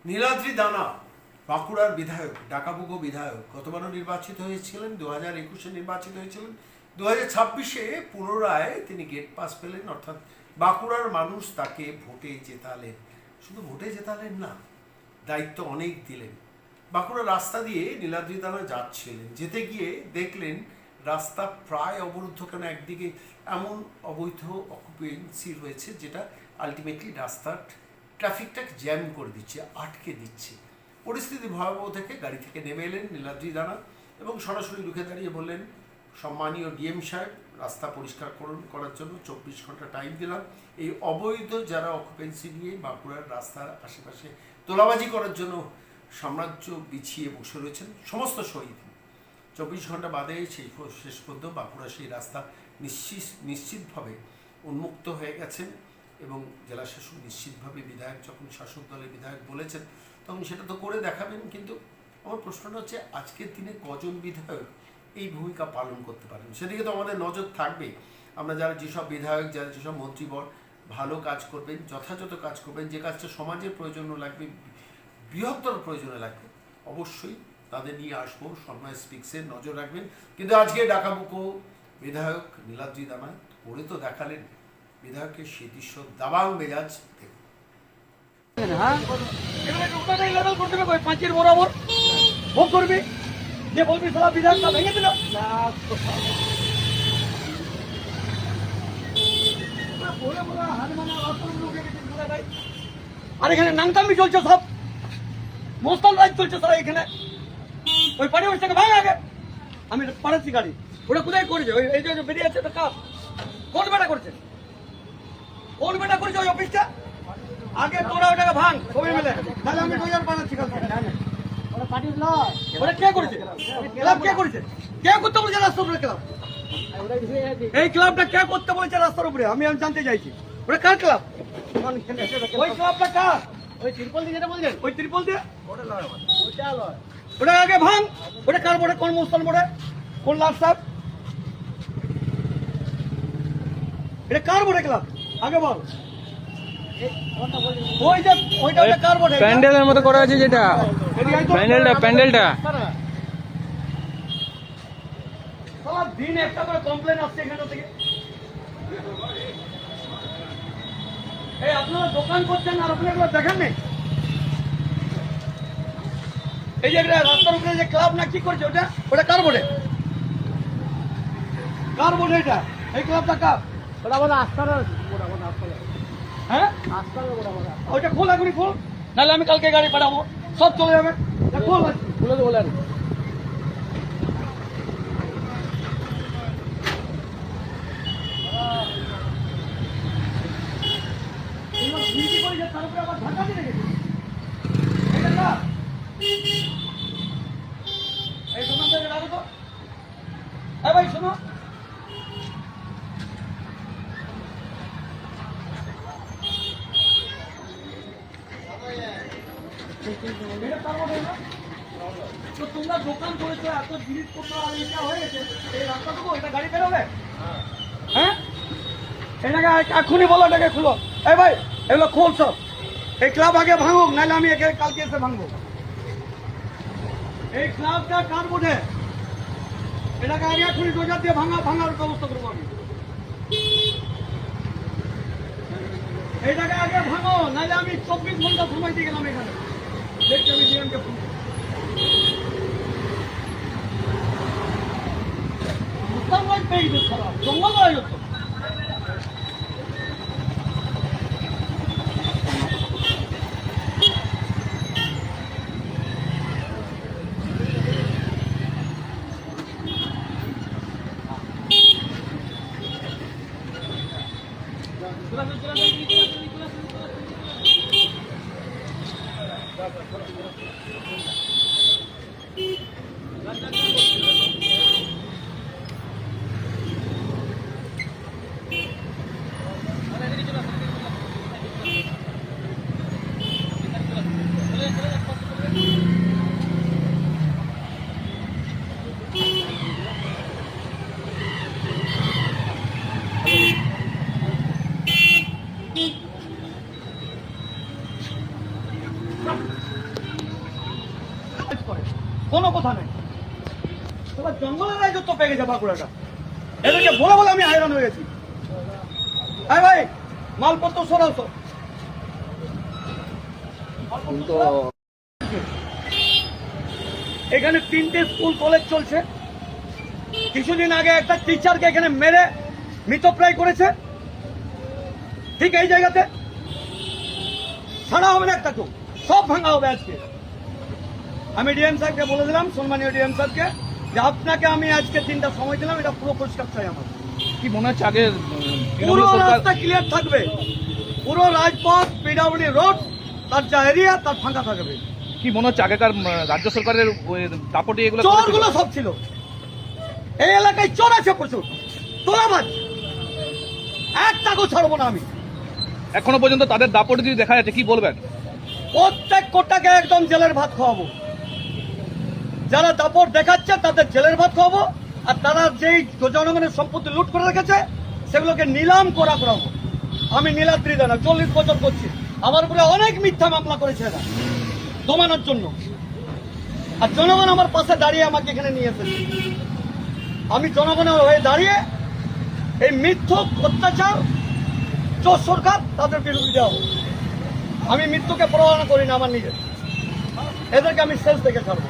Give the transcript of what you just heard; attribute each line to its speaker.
Speaker 1: নীলাদ্রি দানা বাঁকুড়ার বিধায়ক, ডাকাবুকো বিধায়ক, গতবারও নির্বাচিত হয়েছিলেন, 2021-এ নির্বাচিত হয়েছিলেন। 2026-এ পুনরায় তিনি গেট পাস পেলেন, অর্থাৎ বাঁকুড়ার মানুষ তাকে ভোটে জেতালেন। শুধু ভোটে জেতালেন না, দায়িত্ব অনেক দিলেন। বাঁকুড়ার রাস্তা দিয়ে নীলাদ্রি দানা যাচ্ছিলেন, যেতে গিয়ে দেখলেন রাস্তা প্রায় অবরুদ্ধ। কেন? একদিকে এমন অবৈধ অকুপেন্সি রয়েছে যেটা আলটিমেটলি রাস্তার ট্রাফিকটাকে জ্যাম করে দিচ্ছে, আটকে দিচ্ছে। পরিস্থিতি ভয়াবহ থেকে গাড়ি থেকে নেমে এলেন নীলাদ্রি দানা এবং সরাসরি রুখে দাঁড়িয়ে বললেন, সম্মানীয় ডিএম সাহেব, রাস্তা পরিষ্কার করার জন্য 24 ঘন্টা টাইম দিলাম। এই অবৈধ যারা অকুপেন্সি নিয়ে বাঁকুড়ার রাস্তার আশেপাশে তোলাবাজি করার জন্য সাম্রাজ্য বিছিয়ে বসে রয়েছেন, সমস্ত শহীদ 24 ঘন্টা বাদে সেই শেষ পর্যন্ত বাঁকুড়া সেই রাস্তা নিশ্চিতভাবে উন্মুক্ত হয়ে গেছেন। এবং জেলা শাসক নিশ্চিতভাবে, বিধায়ক যখন শাসক দলের বিধায়ক বলেছেন তখন সেটা তো করে দেখাবেন। কিন্তু আমার প্রশ্নটা হচ্ছে, আজকের দিনে কজন বিধায়ক এই ভূমিকা পালন করতে পারেন? সেদিকে তো আমাদের নজর থাকবে। আমরা যারা যেসব বিধায়ক, যারা যেসব মন্ত্রীবর ভালো কাজ করবেন, যথাযথ কাজ করবেন, যে কাজটা সমাজের প্রয়োজনে লাগবে, বৃহত্তর প্রয়োজনে লাগবে, অবশ্যই তাদের নিয়ে আসবো, সম্মান স্পিক্সের নজর রাখবেন। কিন্তু আজকে ডাকাবুকো বিধায়ক নীলাদ্রি দানা করে তো দেখালেন। বিধায়কের সে দৃশ্য দাবাং মেজাজ দেখুন।
Speaker 2: পাঁচের বরাবর ভোগ করবি, যে বলবি সারা বিধানটা ভেঙে দিল। আর এখানে নাংতামি চলছে, সব মোস্তান রাজ চলছে সারা এখানে। ওই পাড়ি থেকে ভাঙ আগে, আমি পাড়াচ্ছি গাড়ি, ওটা কোথায় করেছে? ওই এই যে বেরিয়ে আছে, কাজ কোন বেটা করছে? কোন বেটা করেছে ওই অফিসটা? আগে তোরা ওটাকে ভাঙ সবাই মিলে, তাহলে আমি ডোজার বানাচ্ছি। ওটা কে করেছে? ক্লাব কে করেছে? কে করতে বলেছে রাস্তার উপরে? ক্লাব, এই ক্লাবটা কে করতে বলেছে রাস্তার উপরে? আমি জানতে চাইছি, ওটা কার ক্লাব? ওই ক্লাবটা কার? ওই ত্রিপল দিয়ে যেটা বলছেন, ওই ত্রিপল দিয়ে ওটা আগে ভাঙ। ওটা কার বোর্ডে? কোন মুসলমান বোর্ডে? কোন লাভ সাহেব? এটা কার বোর্ডে ক্লাব? আগে বল। ওই যে ওইটা কার বোর্ডে?
Speaker 3: প্যান্ডেলের মতো করা আছে যেটা, প্যান্ডেলটা
Speaker 2: সারা দিন একটা করে কমপ্লেন আসছে এখান থেকে। এই আপনারা দোকান করছেন আর আপনি এগুলো দেখেন নেই? এই যে রাস্তার উপরে যে ক্লাব না কি করছে, ওটা ওটা কার বোর্ডে? কার বোর্ডে এটা? এই ক্লাবটা কার? ওটা আমাদের আস্থার। হ্যাঁ, ওইটা খোল, এখনই খোল, নাহলে আমি কালকে গাড়ি পাঠাবো, সব চলে যাবে। খোল, খুলে দেবো। বলেন তার উপরে আবার ঢাকা দিয়ে রেখেছে। এই দোকান থেকে রাখো তো। হ্যাঁ ভাই শোনো, তো তোমরা দোকান করেছো, এত জিনিসপত্র আর এটা হয়ে গেছে, এই রাস্তাটুকু এটা গাড়ি বেরোবে? হ্যাঁ, এটাকে এখনই বলো, এটাকে খুলো। এই ভাই এগুলো খোল সব। এই ক্লাব আগে ভাঙুক, নাহলে আমি একে কালকে এসে ভাঙবো। এই ক্লাবটা কার বোর্ডে? এটাকে আগে এখনই ডোজার দিয়ে ভাঙার ব্যবস্থা করবো আমি। এটাকে আগে ভাঙো, নাহলে আমি 24 ঘন্টা সময় দিয়ে গেলাম এখানে। দেখছি আমি ডিএমকে ফোন পেয়ে গেছে, সারা জঙ্গল হয়ে যেত। কোনো কথা নেই। এবার জঙ্গলের রাজত্ব পেয়ে গেছে বাঁকুড়াটা, এদেরকে বলে বলে আমি হায়রান হয়ে গেছি। হ্যাঁ ভাই, মালপত্র সরাও তো। এখানে 3টে স্কুল কলেজ চলছে। কিছুদিন আগে একটা টিচারকে এখানে মেরে মৃতপ্রায় করেছে, ঠিক এই জায়গাতে। ছাড়া হবে না একটা কেউ, সব ভাঙা হবে আজকে। আমি ডিএম সাহেবকে বলে দিলাম, সম্মানীয় ডিএম সাহেবকে, যে আপনাকে আমি আজকে 3টা সময় দিলাম, এটা পুরো পরিষ্কার চাই আমার।
Speaker 3: কি মনে হচ্ছে আগে
Speaker 2: পুরো রাস্তা ক্লিয়ার থাকবে, পুরো রাজপথ পিডব্লিউডি রোড তার যা এরিয়া তার ফাঁকা থাকবে।
Speaker 3: কি মনে হচ্ছে আগেকার রাজ্য সরকারের দাপটে এগুলো
Speaker 2: চোরগুলো সব ছিল এই এলাকায়, চোর আছে প্রচুর, তোলাবাজ, একটাকেও ছাড়বো না আমি।
Speaker 3: এখনো পর্যন্ত তাদের দাপটে যদি দেখা যাচ্ছে, কি বলবেন?
Speaker 2: প্রত্যেক কোটাকে একদম জেলের ভাত খাওয়াবো। যারা দাপট দেখাচ্ছে তাদের জেলের ভাত খাওয়াবো, আর তারা যেই জনগণের সম্পত্তি লুট করে রেখেছে সেগুলোকে নিলাম করাবো। আমি নীলাদ্রি দানা 40 বছর করছি, আমার উপরে অনেক মিথ্যা মামলা করেছে এরা দমানোর জন্য, আর জনগণ আমার পাশে দাঁড়িয়ে আমাকে এখানে নিয়ে এসেছে। আমি জনগণের হয়ে দাঁড়িয়ে এই মিথ্যক অত্যাচার চোর সরকার তাদের বিরুদ্ধে হবো। আমি মৃত্যুকে প্রমাণ করি না আমার নিজের, এদেরকে আমি শেষ দেখে ছাড়বো।